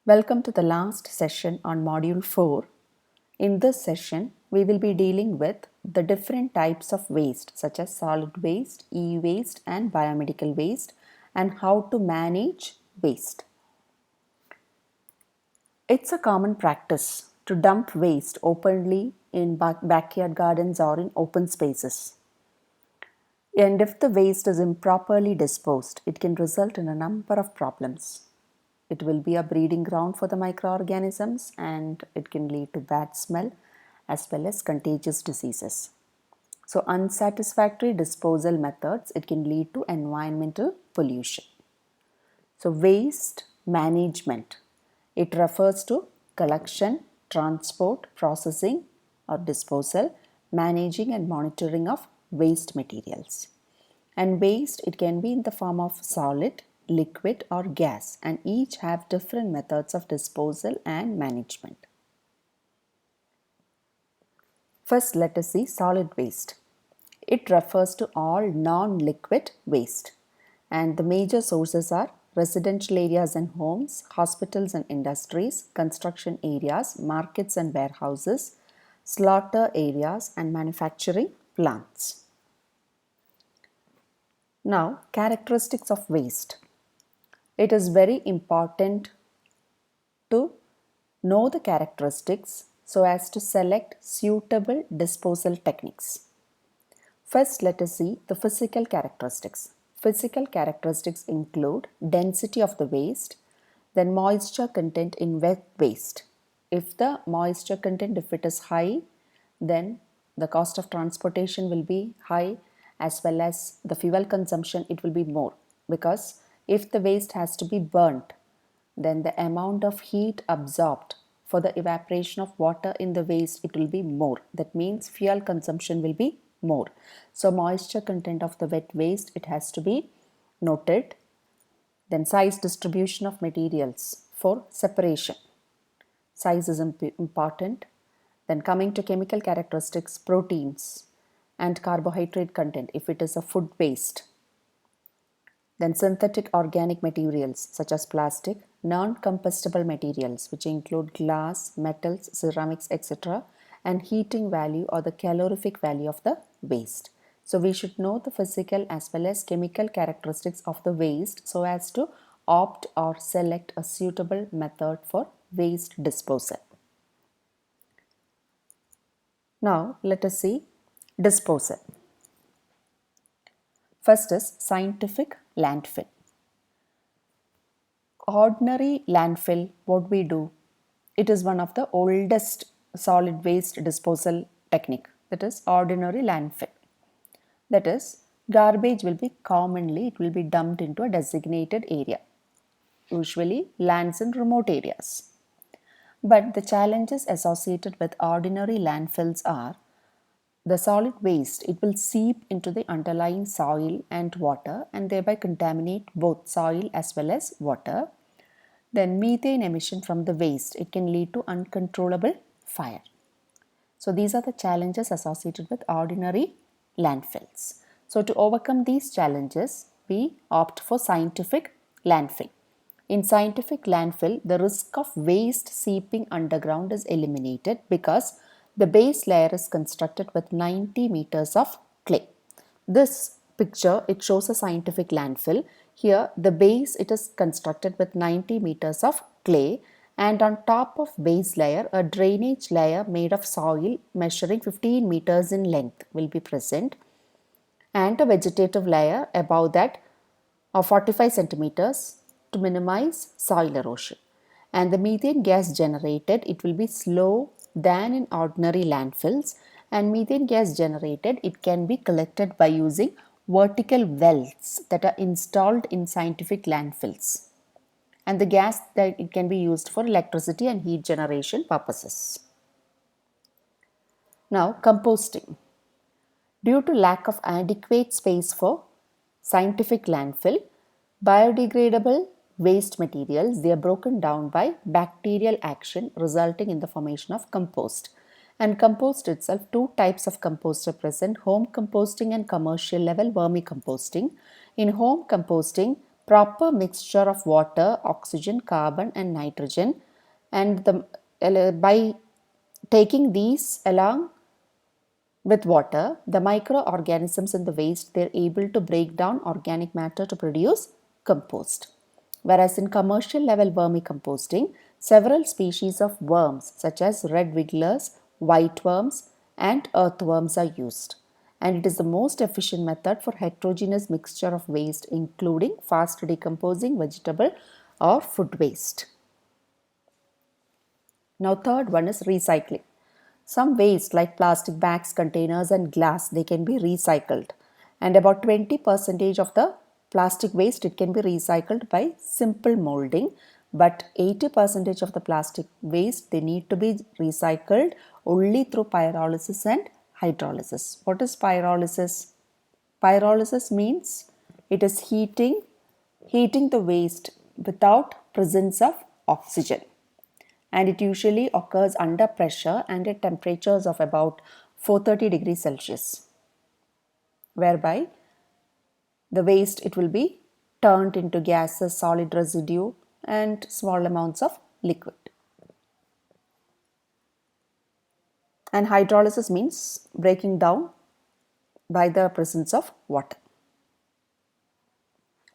Welcome to the last session on Module 4. In this session, we will be dealing with the different types of waste such as solid waste, e-waste and biomedical waste and how to manage waste. It's a common practice to dump waste openly in backyard gardens or in open spaces. And if the waste is improperly disposed, it can result in a number of problems. It will be a breeding ground for the microorganisms and it can lead to bad smell as well as contagious diseases. So unsatisfactory disposal methods, it can lead to environmental pollution. So waste management, it refers to collection, transport, processing or disposal, managing and monitoring of waste materials. And waste, it can be in the form of solid, liquid or gas, and each have different methods of disposal and management. First, let us see solid waste. It refers to all non-liquid waste, and the major sources are residential areas and homes, hospitals and industries, construction areas, markets and warehouses, slaughter areas and manufacturing plants. Now, characteristics of waste. It is very important to know the characteristics so as to select suitable disposal techniques. First, let us see the physical characteristics. Physical characteristics include density of the waste, then moisture content in wet waste. If the moisture content, if it is high, then the cost of transportation will be high as well as the fuel consumption, it will be more, because if the waste has to be burnt, then the amount of heat absorbed for the evaporation of water in the waste, it will be more. That means fuel consumption will be more. So moisture content of the wet waste, it has to be noted. Then size distribution of materials for separation. Size is important. Then coming to chemical characteristics, proteins and carbohydrate content if it is a food waste. Then synthetic organic materials such as plastic, non-combustible materials which include glass, metals, ceramics, etc. and heating value or the calorific value of the waste. So we should know the physical as well as chemical characteristics of the waste so as to opt or select a suitable method for waste disposal. Now let us see disposal. First is scientific landfill. Ordinary landfill, what we do, it is one of the oldest solid waste disposal technique, that is ordinary landfill. That is, garbage will be commonly, it will be dumped into a designated area, usually lands in remote areas. But the challenges associated with ordinary landfills are the solid waste, it will seep into the underlying soil and water and thereby contaminate both soil as well as water. Then methane emission from the waste, it can lead to uncontrollable fire. So these are the challenges associated with ordinary landfills. So to overcome these challenges, we opt for scientific landfill. In scientific landfill, the risk of waste seeping underground is eliminated because the base layer is constructed with 90 meters of clay. This picture, it shows a scientific landfill. Here, the base, it is constructed with 90 meters of clay, and on top of base layer, a drainage layer made of soil measuring 15 meters in length will be present, and a vegetative layer above that of 45 centimeters to minimize soil erosion. And the methane gas generated, it will be slow than in ordinary landfills, and methane gas generated, it can be collected by using vertical wells that are installed in scientific landfills, and the gas that it can be used for electricity and heat generation purposes. Now composting. Due to lack of adequate space for scientific landfill, biodegradable waste materials, they are broken down by bacterial action resulting in the formation of compost. And compost itself, two types of compost are present, home composting and commercial level vermicomposting. In home composting, proper mixture of water, oxygen, carbon and nitrogen, and by taking these along with water, the microorganisms in the waste, they're able to break down organic matter to produce compost. Whereas in commercial level vermicomposting, several species of worms such as red wigglers, white worms and earthworms are used. And it is the most efficient method for heterogeneous mixture of waste including fast decomposing vegetable or food waste. Now third one is recycling. Some waste like plastic bags, containers and glass, they can be recycled. And about 20% of the plastic waste, it can be recycled by simple molding. But 80% of the plastic waste, they need to be recycled only through pyrolysis and hydrolysis. What is pyrolysis? Pyrolysis means it is heating the waste without presence of oxygen, and it usually occurs under pressure and at temperatures of about 430 degrees Celsius, whereby the waste, it will be turned into gases, solid residue and small amounts of liquid. And hydrolysis means breaking down by the presence of water.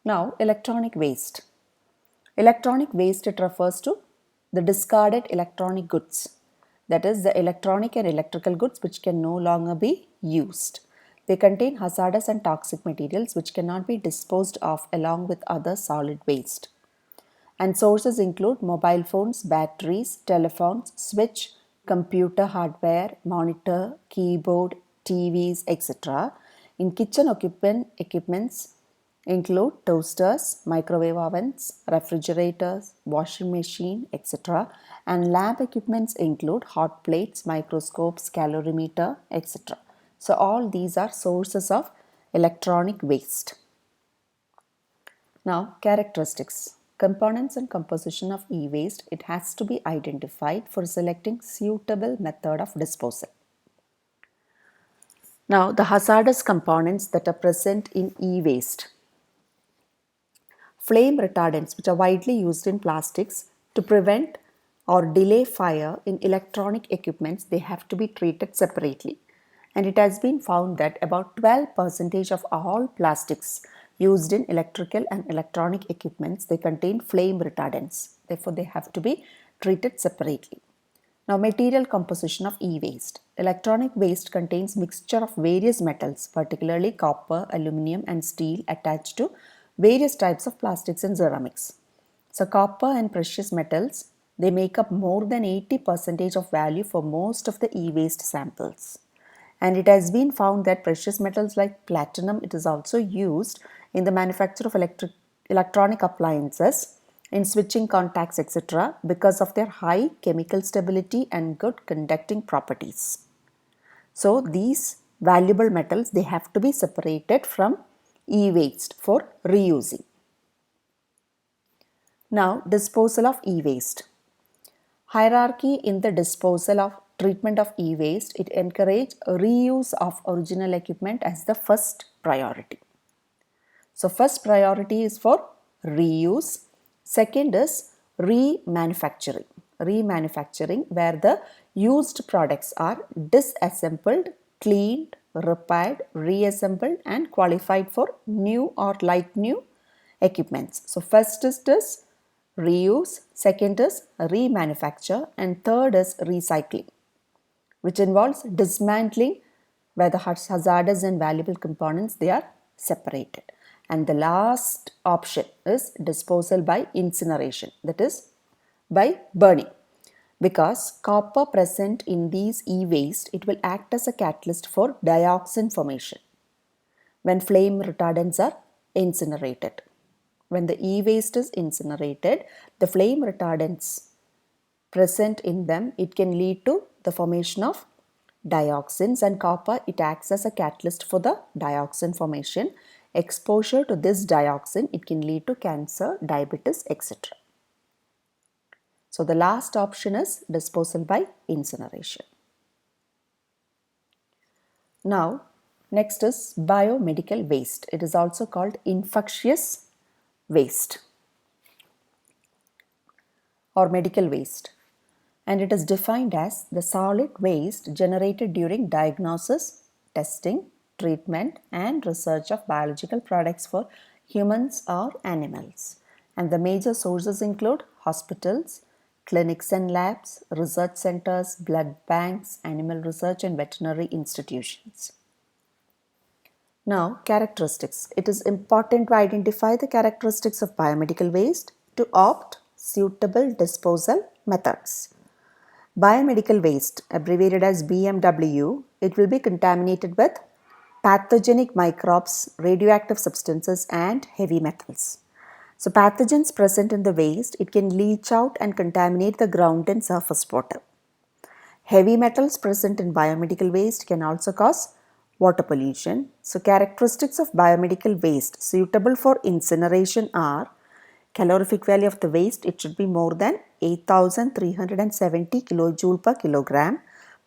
Now, electronic waste. Electronic waste, it refers to the discarded electronic goods. That is, the electronic and electrical goods which can no longer be used. They contain hazardous and toxic materials which cannot be disposed of along with other solid waste. And sources include mobile phones, batteries, telephones, switch, computer hardware, monitor, keyboard, TVs, etc. In kitchen equipments include toasters, microwave ovens, refrigerators, washing machine, etc. And lab equipments include hot plates, microscopes, calorimeter, etc. So all these are sources of electronic waste. Now, characteristics. Components and composition of e-waste, it has to be identified for selecting suitable method of disposal. Now, the hazardous components that are present in e-waste. Flame retardants, which are widely used in plastics to prevent or delay fire in electronic equipments, they have to be treated separately. And it has been found that about 12% of all plastics used in electrical and electronic equipments, they contain flame retardants. Therefore, they have to be treated separately. Now, material composition of e-waste. Electronic waste contains mixture of various metals, particularly copper, aluminum and steel attached to various types of plastics and ceramics. So, copper and precious metals, they make up more than 80% of value for most of the e-waste samples. And it has been found that precious metals like platinum, it is also used in the manufacture of electronic appliances, in switching contacts, etc. because of their high chemical stability and good conducting properties. So these valuable metals, they have to be separated from e-waste for reusing. Now, disposal of e-waste. Hierarchy in the disposal of treatment of e-waste, it encourages reuse of original equipment as the first priority. So first priority is for reuse. Second is remanufacturing. Remanufacturing, where the used products are disassembled, cleaned, repaired, reassembled and qualified for new or like new equipments. So first is this reuse, second is remanufacture and third is recycling, which involves dismantling where the hazardous and valuable components, they are separated. And the last option is disposal by incineration, that is by burning. Because copper present in these e-waste, it will act as a catalyst for dioxin formation when flame retardants are incinerated. When the e-waste is incinerated, the flame retardants present in them, it can lead to the formation of dioxins, and copper, it acts as a catalyst for the dioxin formation. Exposure to this dioxin, it can lead to cancer, diabetes, etc. So the last option is disposal by incineration. Now, next is biomedical waste. It is also called infectious waste or medical waste, and it is defined as the solid waste generated during diagnosis, testing, treatment, and research of biological products for humans or animals. And the major sources include hospitals, clinics and labs, research centers, blood banks, animal research, and veterinary institutions. Now, characteristics. It is important to identify the characteristics of biomedical waste to opt suitable disposal methods. Biomedical waste, abbreviated as BMW, it will be contaminated with pathogenic microbes, radioactive substances, and heavy metals. So, pathogens present in the waste, it can leach out and contaminate the ground and surface water. Heavy metals present in biomedical waste can also cause water pollution. So, characteristics of biomedical waste suitable for incineration are calorific value of the waste, it should be more than 8,370 kilojoule per kilogram.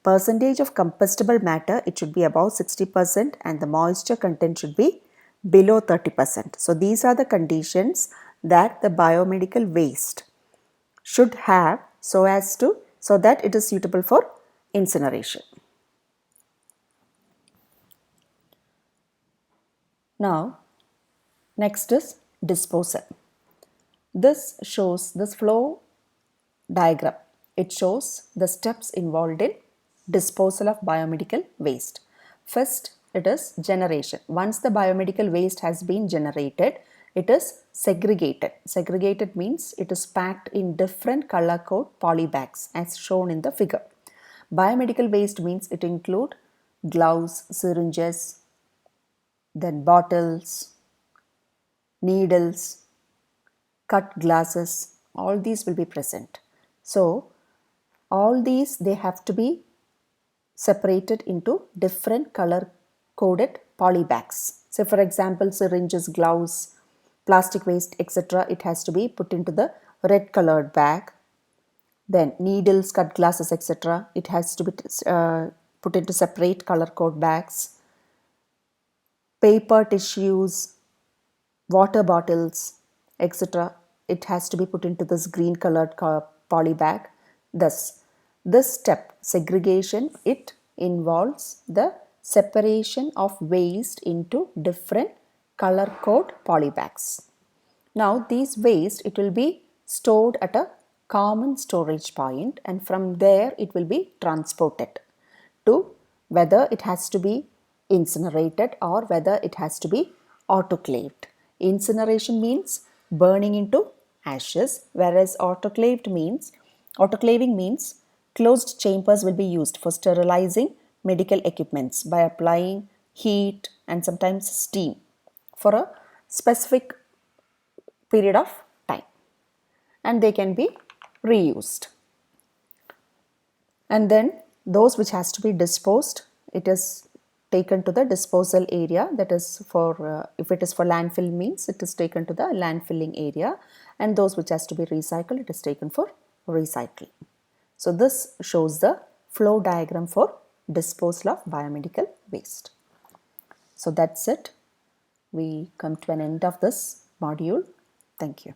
Percentage of combustible matter, it should be above 60%, and the moisture content should be below 30%. So, these are the conditions that the biomedical waste should have so that it is suitable for incineration. Now, next is disposal. This shows this flow diagram. It shows the steps involved in disposal of biomedical waste. First, it is generation. Once the biomedical waste has been generated, it is segregated. Segregated means it is packed in different color code polybags as shown in the figure. Biomedical waste means it include gloves, syringes, then bottles, needles, cut glasses, all these will be present. So, all these they have to be separated into different color coded polybags. So, for example, syringes, gloves, plastic waste, etc., it has to be put into the red colored bag. Then needles, cut glasses, etc., it has to be put into separate color code bags. Paper, tissues, water bottles, etc., it has to be put into this green colored poly bag. Thus, this step, segregation, it involves the separation of waste into different color code poly bags. Now, these waste, it will be stored at a common storage point, and from there it will be transported to whether it has to be incinerated or whether it has to be autoclaved. Incineration means burning into ashes, whereas autoclaving means closed chambers will be used for sterilizing medical equipments by applying heat and sometimes steam for a specific period of time, and they can be reused. And then those which has to be disposed, it is taken to the disposal area, that is for if it is for landfill means it is taken to the landfilling area, and those which has to be recycled, it is taken for recycling. So this shows the flow diagram for disposal of biomedical waste. So that's it. We come to an end of this module. Thank you.